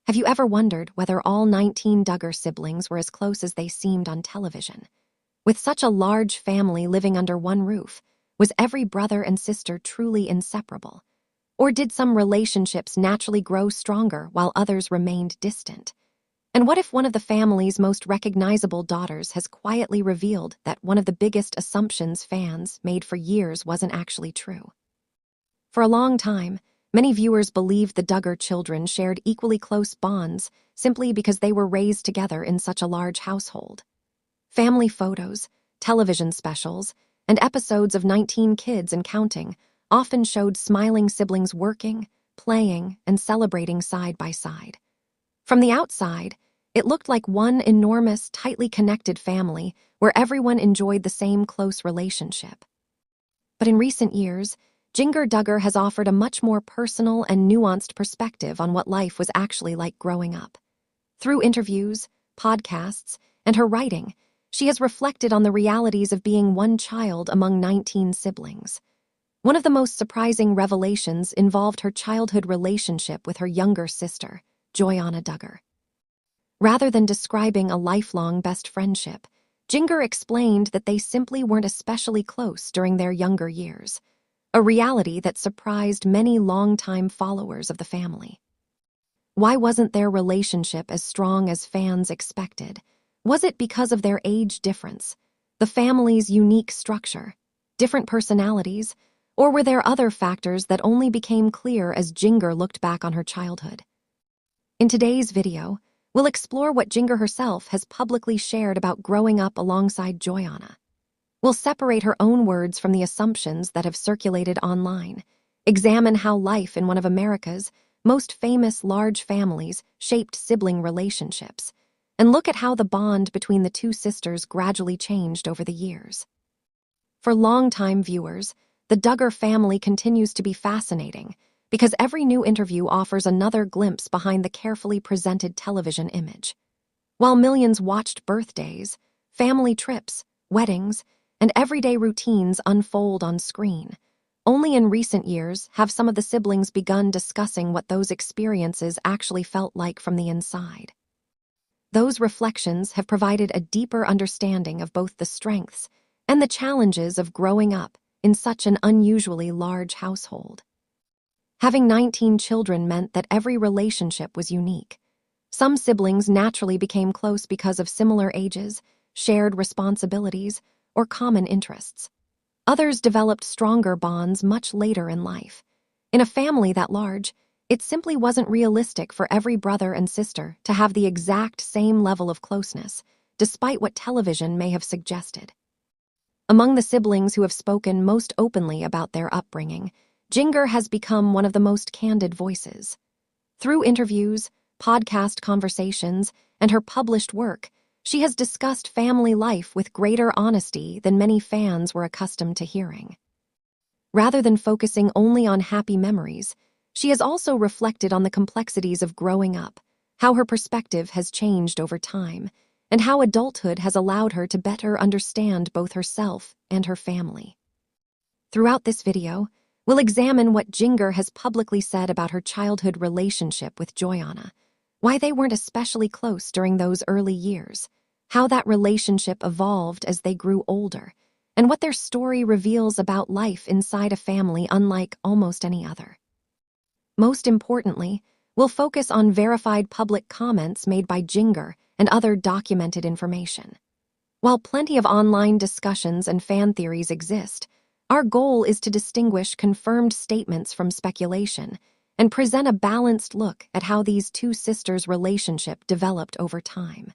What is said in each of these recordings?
Have you ever wondered whether all 19 Duggar siblings were as close as they seemed on television? With such a large family living under one roof, was every brother and sister truly inseparable? Or did some relationships naturally grow stronger while others remained distant? And what if one of the family's most recognizable daughters has quietly revealed that one of the biggest assumptions fans made for years wasn't actually true? For a long time, many viewers believed the Duggar children shared equally close bonds simply because they were raised together in such a large household. Family photos, television specials, and episodes of 19 Kids and Counting often showed smiling siblings working, playing, and celebrating side by side. From the outside, it looked like one enormous, tightly connected family where everyone enjoyed the same close relationship. But in recent years, Jinger Duggar has offered a much more personal and nuanced perspective on what life was actually like growing up. Through interviews, podcasts, and her writing, she has reflected on the realities of being one child among 19 siblings. One of the most surprising revelations involved her childhood relationship with her younger sister, Joy-Anna Duggar. Rather than describing a lifelong best friendship, Jinger explained that they simply weren't especially close during their younger years, a reality that surprised many longtime followers of the family. Why wasn't their relationship as strong as fans expected? Was it because of their age difference, the family's unique structure, different personalities, or were there other factors that only became clear as Jinger looked back on her childhood? In today's video, we'll explore what Jinger herself has publicly shared about growing up alongside Joy-Anna. We'll separate her own words from the assumptions that have circulated online, examine how life in one of America's most famous large families shaped sibling relationships, and look at how the bond between the two sisters gradually changed over the years. For longtime viewers, the Duggar family continues to be fascinating because every new interview offers another glimpse behind the carefully presented television image. While millions watched birthdays, family trips, weddings, and everyday routines unfold on screen, only in recent years have some of the siblings begun discussing what those experiences actually felt like from the inside. Those reflections have provided a deeper understanding of both the strengths and the challenges of growing up in such an unusually large household. Having 19 children meant that every relationship was unique. Some siblings naturally became close because of similar ages, shared responsibilities, or common interests. Others developed stronger bonds much later in life. In a family that large, it simply wasn't realistic for every brother and sister to have the exact same level of closeness, despite what television may have suggested. Among the siblings who have spoken most openly about their upbringing, Jinger has become one of the most candid voices. Through interviews, podcast conversations, and her published work, she has discussed family life with greater honesty than many fans were accustomed to hearing. Rather than focusing only on happy memories, she has also reflected on the complexities of growing up, how her perspective has changed over time, and how adulthood has allowed her to better understand both herself and her family. Throughout this video, we'll examine what Jinger has publicly said about her childhood relationship with Joy-Anna, why they weren't especially close during those early years, how that relationship evolved as they grew older, and what their story reveals about life inside a family unlike almost any other. Most importantly, we'll focus on verified public comments made by Jinger and other documented information. While plenty of online discussions and fan theories exist, our goal is to distinguish confirmed statements from speculation and present a balanced look at how these two sisters' relationship developed over time.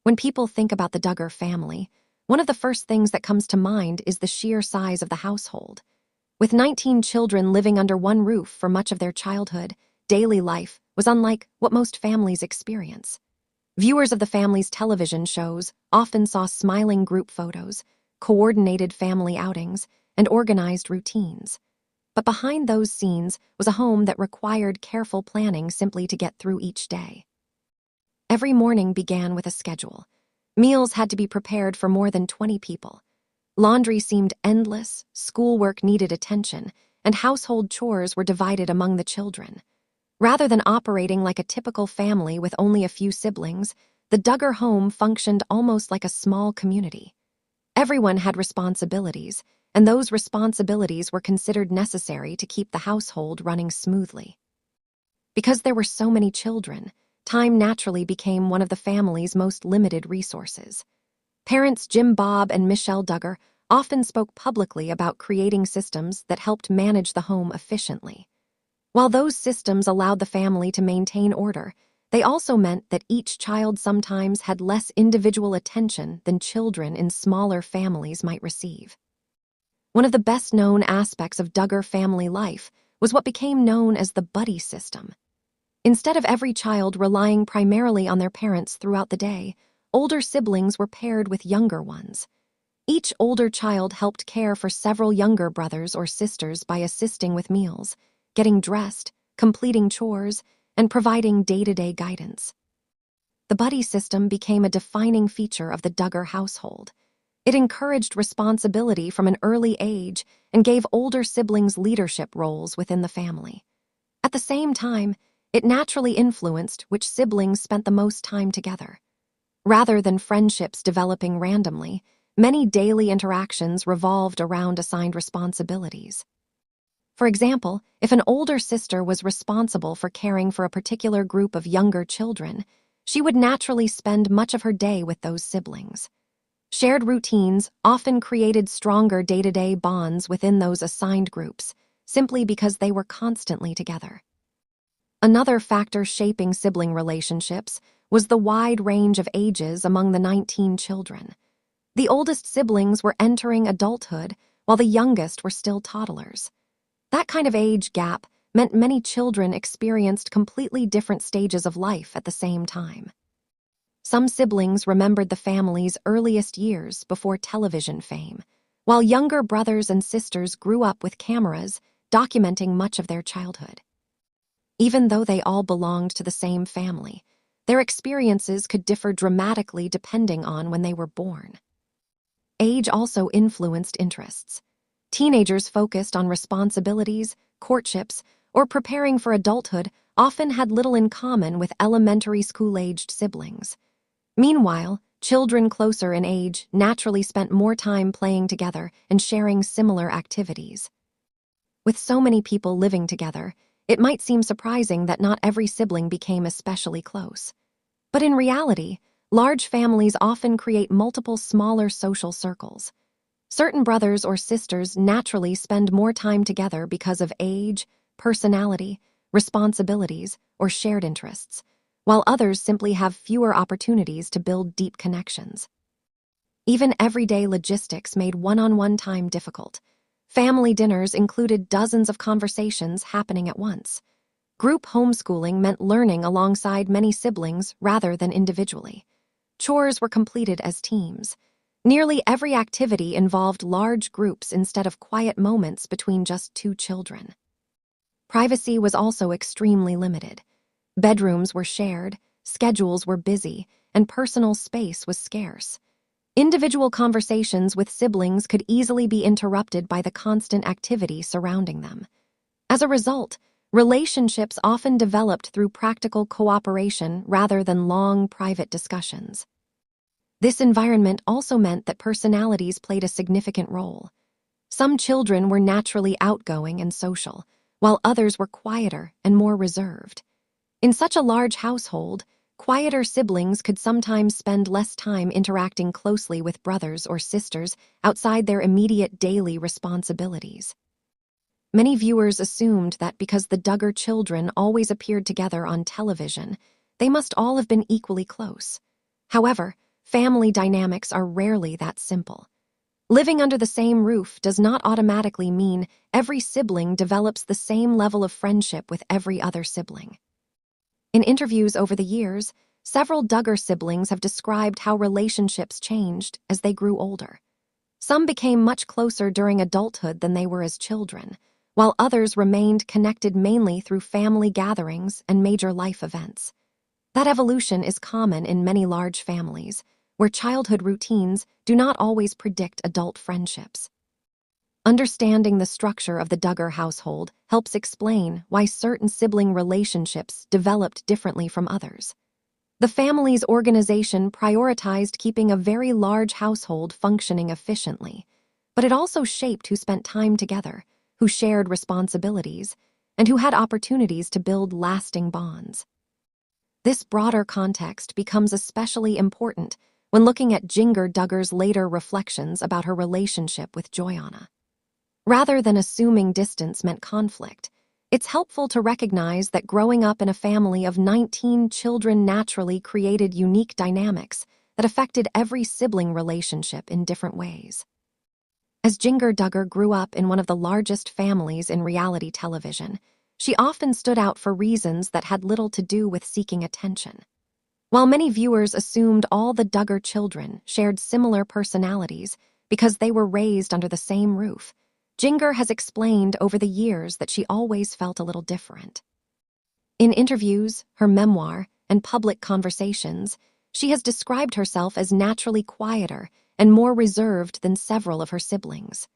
When people think about the Duggar family, one of the first things that comes to mind is the sheer size of the household. With 19 children living under one roof for much of their childhood, daily life was unlike what most families experience. Viewers of the family's television shows often saw smiling group photos, coordinated family outings, and organized routines. But behind those scenes was a home that required careful planning simply to get through each day. Every morning began with a schedule. Meals had to be prepared for more than 20 people. Laundry seemed endless, schoolwork needed attention, and household chores were divided among the children. Rather than operating like a typical family with only a few siblings, the Duggar home functioned almost like a small community. Everyone had responsibilities, and those responsibilities were considered necessary to keep the household running smoothly. Because there were so many children, time naturally became one of the family's most limited resources. Parents Jim Bob and Michelle Duggar often spoke publicly about creating systems that helped manage the home efficiently. While those systems allowed the family to maintain order, they also meant that each child sometimes had less individual attention than children in smaller families might receive. One of the best-known aspects of Duggar family life was what became known as the buddy system. Instead of every child relying primarily on their parents throughout the day, older siblings were paired with younger ones. Each older child helped care for several younger brothers or sisters by assisting with meals, getting dressed, completing chores, and providing day-to-day guidance. The buddy system became a defining feature of the Duggar household. It encouraged responsibility from an early age and gave older siblings leadership roles within the family. At the same time, it naturally influenced which siblings spent the most time together. Rather than friendships developing randomly, many daily interactions revolved around assigned responsibilities. For example, if an older sister was responsible for caring for a particular group of younger children, she would naturally spend much of her day with those siblings. Shared routines often created stronger day-to-day bonds within those assigned groups, simply because they were constantly together. Another factor shaping sibling relationships was the wide range of ages among the 19 children. The oldest siblings were entering adulthood, while the youngest were still toddlers. That kind of age gap meant many children experienced completely different stages of life at the same time. Some siblings remembered the family's earliest years before television fame, while younger brothers and sisters grew up with cameras documenting much of their childhood. Even though they all belonged to the same family, their experiences could differ dramatically depending on when they were born. Age also influenced interests. Teenagers focused on responsibilities, courtships, or preparing for adulthood often had little in common with elementary school-aged siblings. Meanwhile, children closer in age naturally spent more time playing together and sharing similar activities. With so many people living together, it might seem surprising that not every sibling became especially close. But in reality, large families often create multiple smaller social circles. Certain brothers or sisters naturally spend more time together because of age, personality, responsibilities, or shared interests, while others simply have fewer opportunities to build deep connections. Even everyday logistics made one-on-one time difficult. Family dinners included dozens of conversations happening at once. Group homeschooling meant learning alongside many siblings rather than individually. Chores were completed as teams. Nearly every activity involved large groups instead of quiet moments between just two children. Privacy was also extremely limited. Bedrooms were shared, schedules were busy, and personal space was scarce. Individual conversations with siblings could easily be interrupted by the constant activity surrounding them. As a result, relationships often developed through practical cooperation rather than long, private discussions. This environment also meant that personalities played a significant role. Some children were naturally outgoing and social, while others were quieter and more reserved. In such a large household, quieter siblings could sometimes spend less time interacting closely with brothers or sisters outside their immediate daily responsibilities. Many viewers assumed that because the Duggar children always appeared together on television, they must all have been equally close. However, family dynamics are rarely that simple. Living under the same roof does not automatically mean every sibling develops the same level of friendship with every other sibling. In interviews over the years, several Duggar siblings have described how relationships changed as they grew older. Some became much closer during adulthood than they were as children, while others remained connected mainly through family gatherings and major life events. That evolution is common in many large families, where childhood routines do not always predict adult friendships. Understanding the structure of the Duggar household helps explain why certain sibling relationships developed differently from others. The family's organization prioritized keeping a very large household functioning efficiently, but it also shaped who spent time together, who shared responsibilities, and who had opportunities to build lasting bonds. This broader context becomes especially important when looking at Jinger Duggar's later reflections about her relationship with Joy-Anna. Rather than assuming distance meant conflict, it's helpful to recognize that growing up in a family of 19 children naturally created unique dynamics that affected every sibling relationship in different ways. As Jinger Duggar grew up in one of the largest families in reality television, she often stood out for reasons that had little to do with seeking attention. While many viewers assumed all the Duggar children shared similar personalities because they were raised under the same roof, Jinger has explained over the years that she always felt a little different. In interviews, her memoir, and public conversations, she has described herself as naturally quieter and more reserved than several of her siblings.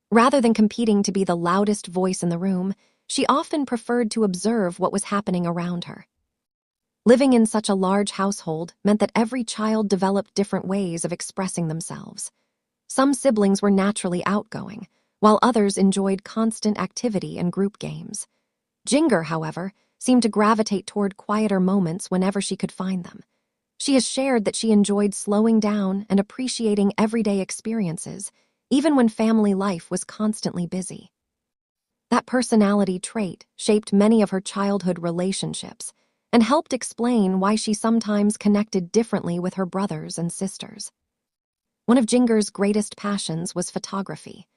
Rather than competing to be the loudest voice in the room, she often preferred to observe what was happening around her. Living in such a large household meant that every child developed different ways of expressing themselves. Some siblings were naturally outgoing, while others enjoyed constant activity and group games. Jinger, however, seemed to gravitate toward quieter moments whenever she could find them. She has shared that she enjoyed slowing down and appreciating everyday experiences, even when family life was constantly busy. That personality trait shaped many of her childhood relationships and helped explain why she sometimes connected differently with her brothers and sisters. One of Jinger's greatest passions was photography.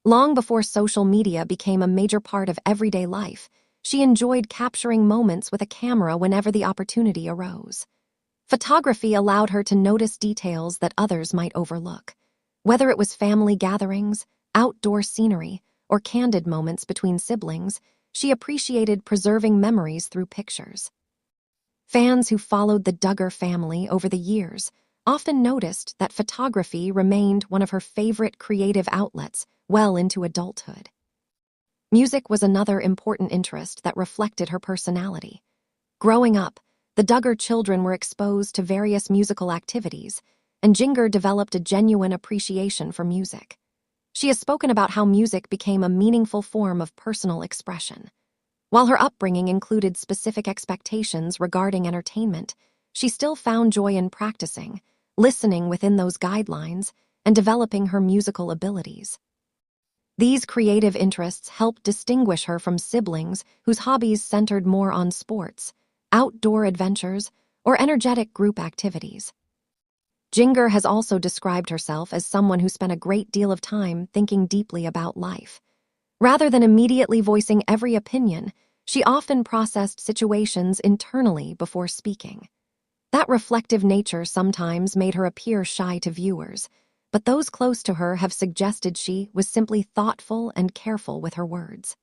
Long before social media became a major part of everyday life, she enjoyed capturing moments with a camera whenever the opportunity arose. Photography allowed her to notice details that others might overlook. Whether it was family gatherings, outdoor scenery, or candid moments between siblings, she appreciated preserving memories through pictures. Fans who followed the Duggar family over the years often noticed that photography remained one of her favorite creative outlets well into adulthood. Music was another important interest that reflected her personality. Growing up, the Duggar children were exposed to various musical activities, and Jinger developed a genuine appreciation for music. She has spoken about how music became a meaningful form of personal expression. While her upbringing included specific expectations regarding entertainment, she still found joy in practicing, listening within those guidelines, and developing her musical abilities. These creative interests helped distinguish her from siblings whose hobbies centered more on sports, outdoor adventures, or energetic group activities. Jinger has also described herself as someone who spent a great deal of time thinking deeply about life. Rather than immediately voicing every opinion, she often processed situations internally before speaking. That reflective nature sometimes made her appear shy to viewers, but those close to her have suggested she was simply thoughtful and careful with her words.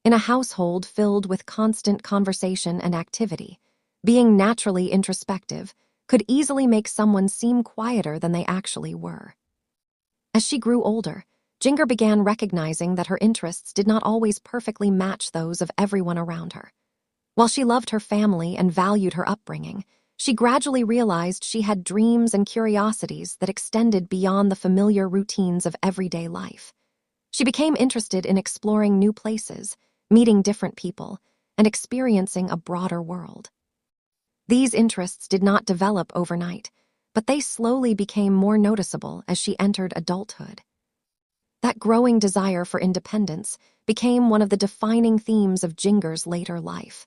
In a household filled with constant conversation and activity, being naturally introspective could easily make someone seem quieter than they actually were. As she grew older, Jinger began recognizing that her interests did not always perfectly match those of everyone around her. While she loved her family and valued her upbringing, she gradually realized she had dreams and curiosities that extended beyond the familiar routines of everyday life. She became interested in exploring new places, meeting different people, and experiencing a broader world. These interests did not develop overnight, but they slowly became more noticeable as she entered adulthood. That growing desire for independence became one of the defining themes of Jinger's later life.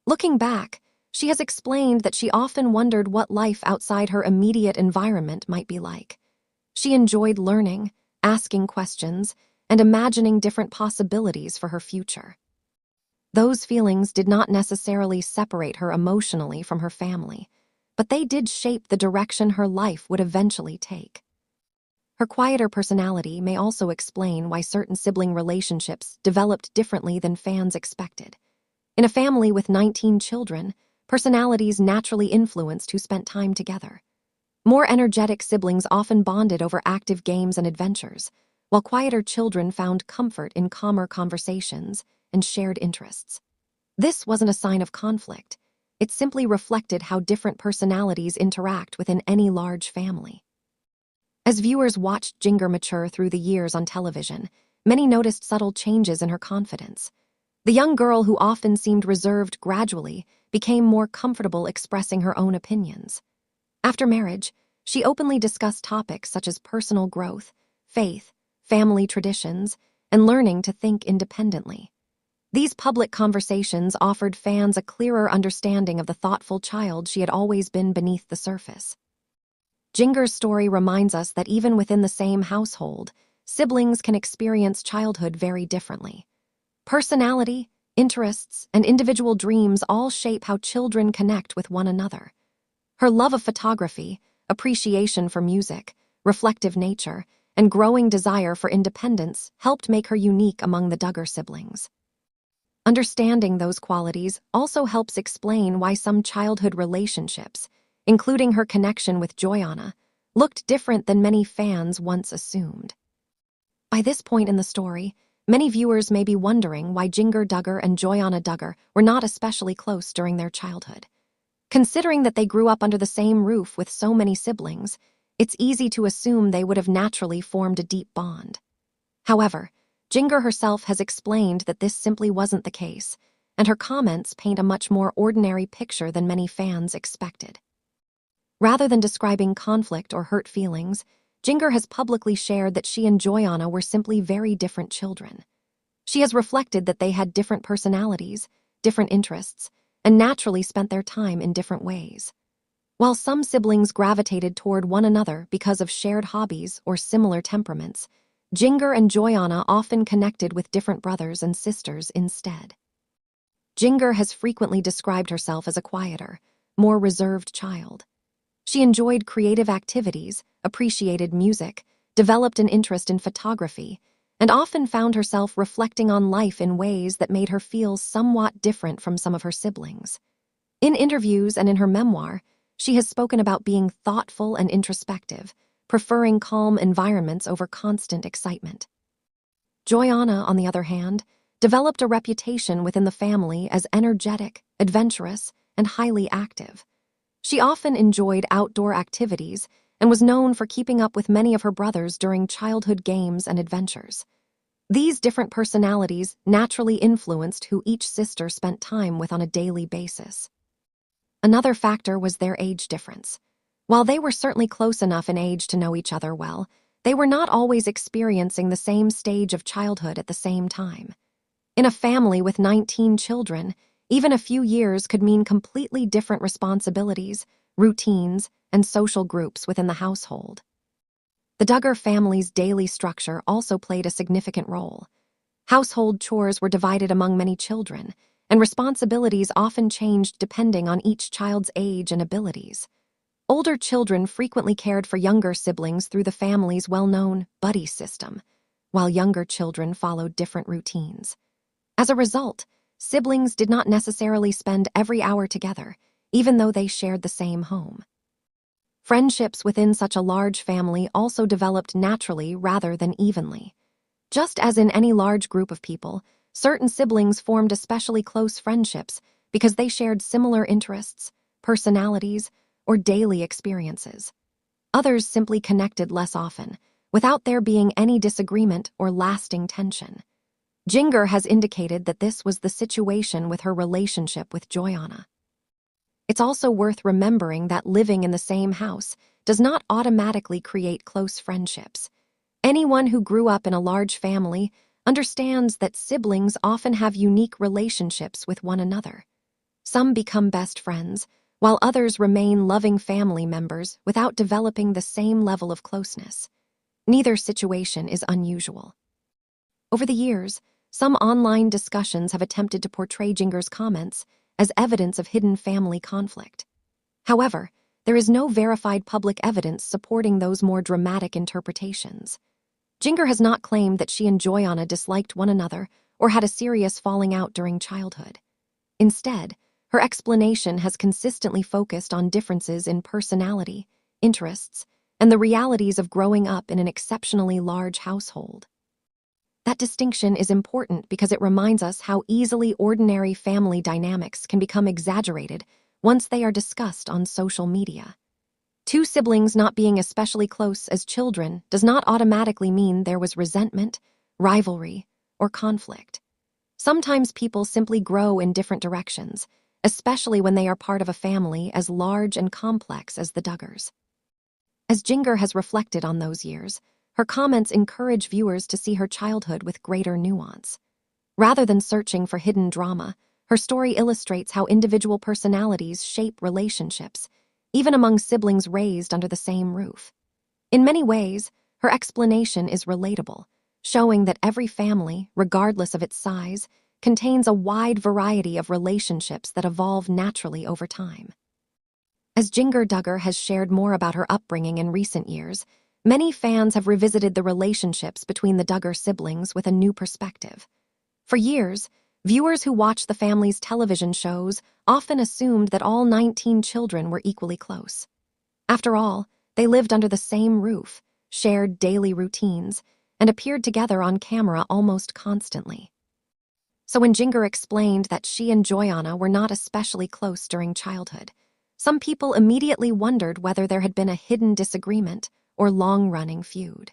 Looking back, she has explained that she often wondered what life outside her immediate environment might be like. She enjoyed learning, asking questions, and imagining different possibilities for her future. Those feelings did not necessarily separate her emotionally from her family, but they did shape the direction her life would eventually take. Her quieter personality may also explain why certain sibling relationships developed differently than fans expected. In a family with 19 children, personalities naturally influenced who spent time together. More energetic siblings often bonded over active games and adventures, while quieter children found comfort in calmer conversations and shared interests. This wasn't a sign of conflict. It simply reflected how different personalities interact within any large family. As viewers watched Jinger mature through the years on television, many noticed subtle changes in her confidence. The young girl who often seemed reserved gradually became more comfortable expressing her own opinions. After marriage, she openly discussed topics such as personal growth, faith, family traditions, and learning to think independently. These public conversations offered fans a clearer understanding of the thoughtful child she had always been beneath the surface. Jinger's story reminds us that even within the same household, siblings can experience childhood very differently. Personality, interests, and individual dreams all shape how children connect with one another. Her love of photography, appreciation for music, reflective nature, and growing desire for independence helped make her unique among the Duggar siblings. Understanding those qualities also helps explain why some childhood relationships, including her connection with Joy-Anna, looked different than many fans once assumed. By this point in the story, many viewers may be wondering why Jinger Duggar and Joy-Anna Duggar were not especially close during their childhood. Considering that they grew up under the same roof with so many siblings, it's easy to assume they would have naturally formed a deep bond. However, Jinger herself has explained that this simply wasn't the case, and her comments paint a much more ordinary picture than many fans expected. Rather than describing conflict or hurt feelings, Jinger has publicly shared that she and Joy-Anna were simply very different children. She has reflected that they had different personalities, different interests, and naturally spent their time in different ways. While some siblings gravitated toward one another because of shared hobbies or similar temperaments, Jinger and Joy-Anna often connected with different brothers and sisters instead. Jinger has frequently described herself as a quieter, more reserved child. She enjoyed creative activities, appreciated music, developed an interest in photography, and often found herself reflecting on life in ways that made her feel somewhat different from some of her siblings. In interviews and in her memoir, she has spoken about being thoughtful and introspective, preferring calm environments over constant excitement. Joy-Anna, on the other hand, developed a reputation within the family as energetic, adventurous, and highly active. She often enjoyed outdoor activities and was known for keeping up with many of her brothers during childhood games and adventures. These different personalities naturally influenced who each sister spent time with on a daily basis. Another factor was their age difference. While they were certainly close enough in age to know each other well, they were not always experiencing the same stage of childhood at the same time. In a family with 19 children, even a few years could mean completely different responsibilities, routines, and social groups within the household. The Duggar family's daily structure also played a significant role. Household chores were divided among many children, and responsibilities often changed depending on each child's age and abilities. Older children frequently cared for younger siblings through the family's well-known buddy system, while younger children followed different routines. As a result, siblings did not necessarily spend every hour together, even though they shared the same home. Friendships within such a large family also developed naturally rather than evenly. Just as in any large group of people, certain siblings formed especially close friendships because they shared similar interests, personalities, or daily experiences. Others simply connected less often, without there being any disagreement or lasting tension. Jinger has indicated that this was the situation with her relationship with Joy-Anna. It's also worth remembering that living in the same house does not automatically create close friendships. Anyone who grew up in a large family understands that siblings often have unique relationships with one another. Some become best friends, while others remain loving family members without developing the same level of closeness. Neither situation is unusual. Over the years, some online discussions have attempted to portray Jinger's comments as evidence of hidden family conflict. However, there is no verified public evidence supporting those more dramatic interpretations. Jinger has not claimed that she and Joy-Anna disliked one another or had a serious falling out during childhood. Instead, her explanation has consistently focused on differences in personality, interests, and the realities of growing up in an exceptionally large household. That distinction is important because it reminds us how easily ordinary family dynamics can become exaggerated once they are discussed on social media. Two siblings not being especially close as children does not automatically mean there was resentment, rivalry, or conflict. Sometimes people simply grow in different directions, especially when they are part of a family as large and complex as the Duggars. As Jinger has reflected on those years, her comments encourage viewers to see her childhood with greater nuance. Rather than searching for hidden drama, her story illustrates how individual personalities shape relationships, even among siblings raised under the same roof. In many ways, her explanation is relatable, showing that every family, regardless of its size, contains a wide variety of relationships that evolve naturally over time. As Jinger Duggar has shared more about her upbringing in recent years, many fans have revisited the relationships between the Duggar siblings with a new perspective. For years, viewers who watched the family's television shows often assumed that all 19 children were equally close. After all, they lived under the same roof, shared daily routines, and appeared together on camera almost constantly. So when Jinger explained that she and Joy-Anna were not especially close during childhood, some people immediately wondered whether there had been a hidden disagreement or long-running feud.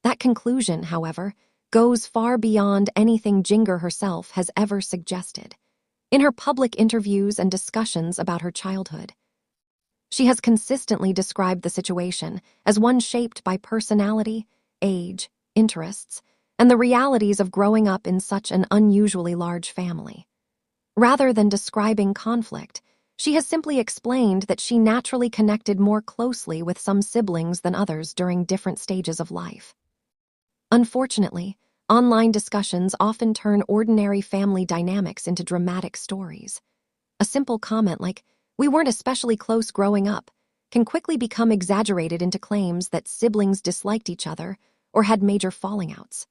That conclusion, however, goes far beyond anything Jinger herself has ever suggested. In her public interviews and discussions about her childhood, she has consistently described the situation as one shaped by personality, age, interests, and the realities of growing up in such an unusually large family. Rather than describing conflict, she has simply explained that she naturally connected more closely with some siblings than others during different stages of life. Unfortunately, online discussions often turn ordinary family dynamics into dramatic stories. A simple comment like, "We weren't especially close growing up," can quickly become exaggerated into claims that siblings disliked each other or had major falling outs.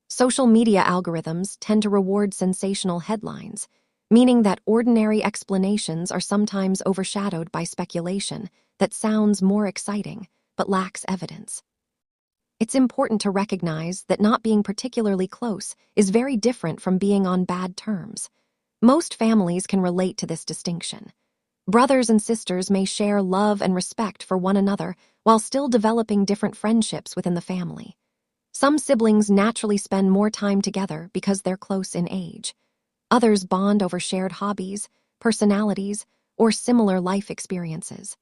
Social media algorithms tend to reward sensational headlines, meaning that ordinary explanations are sometimes overshadowed by speculation that sounds more exciting but lacks evidence. It's important to recognize that not being particularly close is very different from being on bad terms. Most families can relate to this distinction. Brothers and sisters may share love and respect for one another while still developing different friendships within the family. Some siblings naturally spend more time together because they're close in age. Others bond over shared hobbies, personalities, or similar life experiences.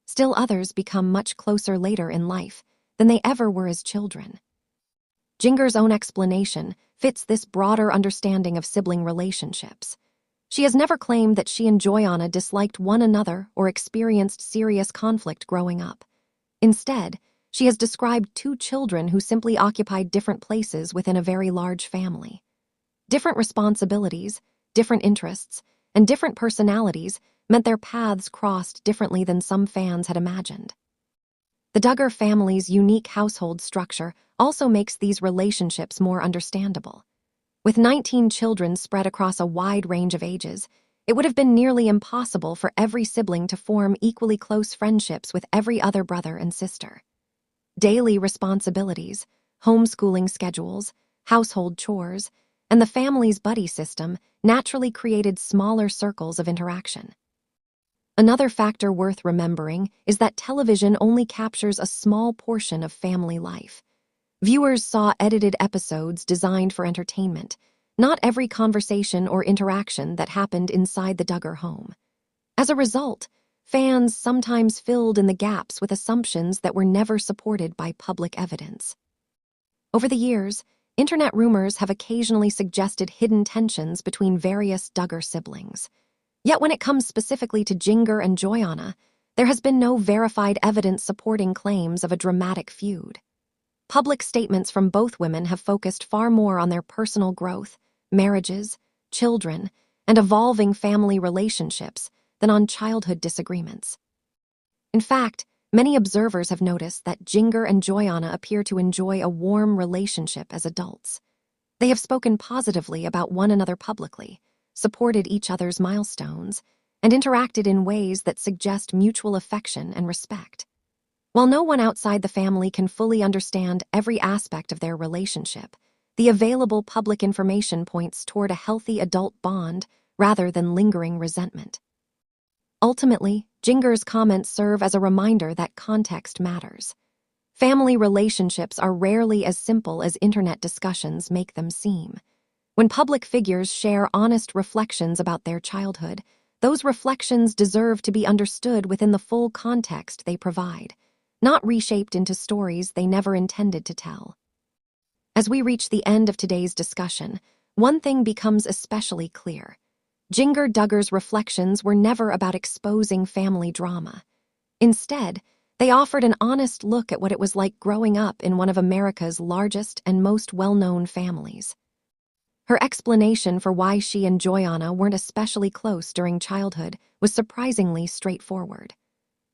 Still others become much closer later in life than they ever were as children. Jinger's own explanation fits this broader understanding of sibling relationships. She has never claimed that she and Joy-Anna disliked one another or experienced serious conflict growing up. Instead, she has described two children who simply occupied different places within a very large family. Different responsibilities, different interests, and different personalities meant their paths crossed differently than some fans had imagined. The Duggar family's unique household structure also makes these relationships more understandable. With 19 children spread across a wide range of ages, it would have been nearly impossible for every sibling to form equally close friendships with every other brother and sister. Daily responsibilities, homeschooling schedules, household chores, and the family's buddy system naturally created smaller circles of interaction. Another factor worth remembering is that television only captures a small portion of family life. Viewers saw edited episodes designed for entertainment, not every conversation or interaction that happened inside the Duggar home. As a result, fans sometimes filled in the gaps with assumptions that were never supported by public evidence. Over the years, internet rumors have occasionally suggested hidden tensions between various Duggar siblings. Yet when it comes specifically to Jinger and Joy-Anna, there has been no verified evidence supporting claims of a dramatic feud. Public statements from both women have focused far more on their personal growth, marriages, children, and evolving family relationships than on childhood disagreements. In fact, many observers have noticed that Jinger and Joy-Anna appear to enjoy a warm relationship as adults. They have spoken positively about one another publicly, supported each other's milestones, and interacted in ways that suggest mutual affection and respect. While no one outside the family can fully understand every aspect of their relationship, the available public information points toward a healthy adult bond rather than lingering resentment. Ultimately, Jinger's comments serve as a reminder that context matters. Family relationships are rarely as simple as internet discussions make them seem. When public figures share honest reflections about their childhood, those reflections deserve to be understood within the full context they provide, not reshaped into stories they never intended to tell. As we reach the end of today's discussion, one thing becomes especially clear. Jinger Duggar's reflections were never about exposing family drama. Instead, they offered an honest look at what it was like growing up in one of America's largest and most well-known families. Her explanation for why she and Joy-Anna weren't especially close during childhood was surprisingly straightforward.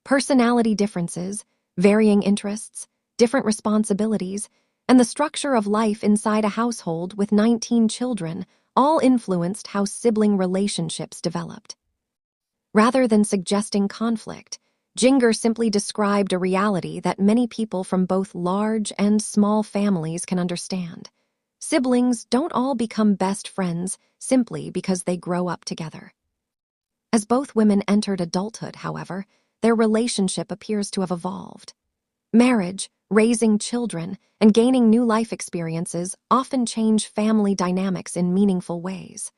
Personality differences, varying interests, different responsibilities, and the structure of life inside a household with 19 children all influenced how sibling relationships developed. Rather than suggesting conflict, Jinger simply described a reality that many people from both large and small families can understand. Siblings don't all become best friends simply because they grow up together. As both women entered adulthood, however, their relationship appears to have evolved. Marriage, raising children, and gaining new life experiences often change family dynamics in meaningful ways.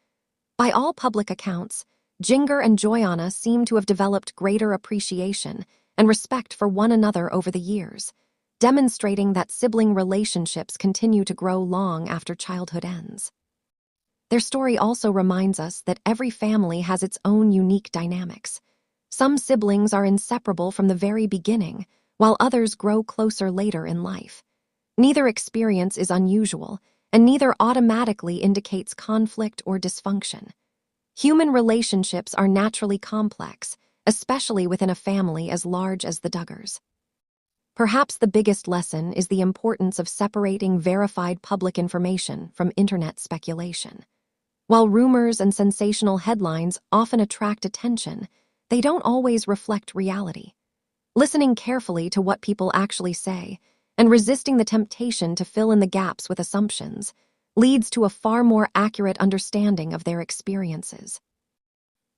By all public accounts, Jinger and Joy-Anna seem to have developed greater appreciation and respect for one another over the years, demonstrating that sibling relationships continue to grow long after childhood ends. Their story also reminds us that every family has its own unique dynamics. Some siblings are inseparable from the very beginning, while others grow closer later in life. Neither experience is unusual, and neither automatically indicates conflict or dysfunction. Human relationships are naturally complex, especially within a family as large as the Duggars. Perhaps the biggest lesson is the importance of separating verified public information from internet speculation. While rumors and sensational headlines often attract attention, they don't always reflect reality. Listening carefully to what people actually say and resisting the temptation to fill in the gaps with assumptions leads to a far more accurate understanding of their experiences.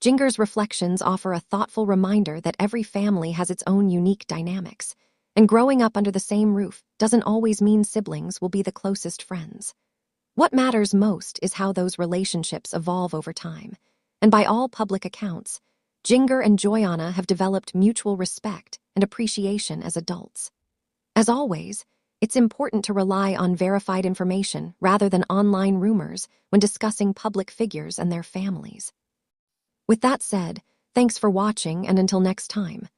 Jinger's reflections offer a thoughtful reminder that every family has its own unique dynamics, and growing up under the same roof doesn't always mean siblings will be the closest friends. What matters most is how those relationships evolve over time, and by all public accounts, Jinger and Joy-Anna have developed mutual respect and appreciation as adults. As always, it's important to rely on verified information rather than online rumors when discussing public figures and their families. With that said, thanks for watching, and until next time.